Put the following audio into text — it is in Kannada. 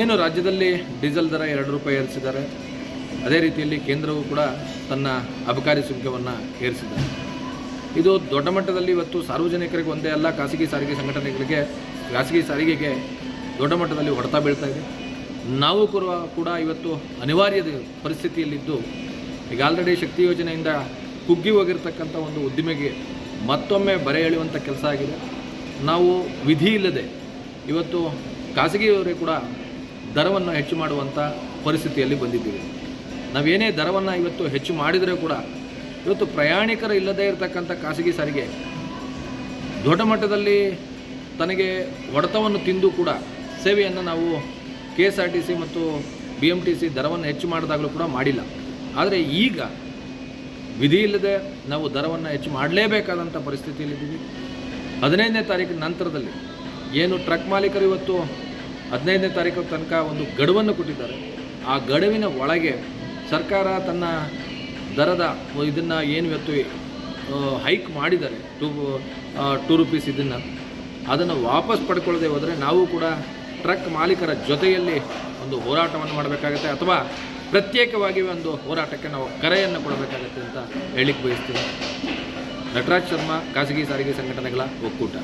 ಏನು ರಾಜ್ಯದಲ್ಲಿ ಡೀಸೆಲ್ ದರ 2 ರೂಪಾಯಿ ಏರಿಸಿದ್ದಾರೆ. ಅದೇ ರೀತಿಯಲ್ಲಿ ಕೇಂದ್ರವು ಕೂಡ ತನ್ನ ಅಬಕಾರಿ ಸುಂಕವನ್ನು ಏರಿಸಿದ್ದಾರೆ. ಇದು ದೊಡ್ಡ ಮಟ್ಟದಲ್ಲಿ ಇವತ್ತು ಸಾರ್ವಜನಿಕರಿಗೆ ಒಂದೇ ಅಲ್ಲ, ಖಾಸಗಿ ಸಾರಿಗೆ ಸಂಘಟನೆಗಳಿಗೆ, ಖಾಸಗಿ ಸಾರಿಗೆಗೆ ದೊಡ್ಡ ಮಟ್ಟದಲ್ಲಿ ಹೊಡೆತ ಬೀಳ್ತಾ ಇದೆ. ನಾವು ಕೂಡ ಇವತ್ತು ಅನಿವಾರ್ಯ ಪರಿಸ್ಥಿತಿಯಲ್ಲಿದ್ದು, ಈಗ ಆಲ್ರೆಡಿ ಶಕ್ತಿ ಯೋಜನೆಯಿಂದ ಕುಗ್ಗಿ ಹೋಗಿರ್ತಕ್ಕಂಥ ಒಂದು ಉದ್ದಿಮೆಗೆ ಮತ್ತೊಮ್ಮೆ ಬರೆ ಎಳೆಯುವಂಥ ಕೆಲಸ ಆಗಿದೆ. ನಾವು ವಿಧಿ ಇಲ್ಲದೆ ಇವತ್ತು ಖಾಸಗಿಯವರೇ ಕೂಡ ದರವನ್ನು ಹೆಚ್ಚು ಮಾಡುವಂಥ ಪರಿಸ್ಥಿತಿಯಲ್ಲಿ ಬಂದಿದ್ದೀವಿ. ನಾವೇನೇ ದರವನ್ನು ಇವತ್ತು ಹೆಚ್ಚು ಮಾಡಿದರೆ ಕೂಡ ಇವತ್ತು ಪ್ರಯಾಣಿಕರು ಇಲ್ಲದೇ ಇರತಕ್ಕಂಥ ಖಾಸಗಿ ಸಾರಿಗೆ ದೊಡ್ಡ ಮಟ್ಟದಲ್ಲಿ ತನಗೆ ಹೊಡೆತವನ್ನು ತಿಂದು ಕೂಡ ಸೇವೆಯನ್ನು ನಾವು KSRTC ಮತ್ತು BMTC ದರವನ್ನು ಹೆಚ್ಚು ಮಾಡಿದಾಗಲೂ ಕೂಡ ಮಾಡಿಲ್ಲ. ಆದರೆ ಈಗ ವಿಧಿ ಇಲ್ಲದೆ ನಾವು ದರವನ್ನು ಹೆಚ್ಚು ಮಾಡಲೇಬೇಕಾದಂಥ ಪರಿಸ್ಥಿತಿಯಲ್ಲಿದ್ದೀವಿ. 15ನೇ ತಾರೀಕಿನ ನಂತರದಲ್ಲಿ ಏನು ಟ್ರಕ್ ಮಾಲೀಕರು ಇವತ್ತು 15ನೇ ತಾರೀಕು ತನಕ ಒಂದು ಗಡುವನ್ನು ಕೊಟ್ಟಿದ್ದಾರೆ. ಆ ಗಡುವಿನ ಒಳಗೆ ಸರ್ಕಾರ ತನ್ನ ದರದ ಇದನ್ನು ಏನು ಇವತ್ತು ಹೈಕ್ ಮಾಡಿದ್ದಾರೆ, 2 ರೂಪೀಸ್, ಅದನ್ನು ವಾಪಸ್ ಪಡ್ಕೊಳ್ಳದೆ ಹೋದರೆ ನಾವು ಕೂಡ ಟ್ರಕ್ ಮಾಲೀಕರ ಜೊತೆಯಲ್ಲಿ ಒಂದು ಹೋರಾಟವನ್ನು ಮಾಡಬೇಕಾಗತ್ತೆ, ಅಥವಾ ಪ್ರತ್ಯೇಕವಾಗಿ ಒಂದು ಹೋರಾಟಕ್ಕೆ ನಾವು ಕರೆಯನ್ನು ಕೊಡಬೇಕಾಗತ್ತೆ ಅಂತ ಹೇಳಲಿಕ್ಕೆ ಬಯಸ್ತೀನಿ. ನಟರಾಜ್ ಶರ್ಮಾ, ಖಾಸಗಿ ಸಾರಿಗೆ ಸಂಘಟನೆಗಳ ಒಕ್ಕೂಟ.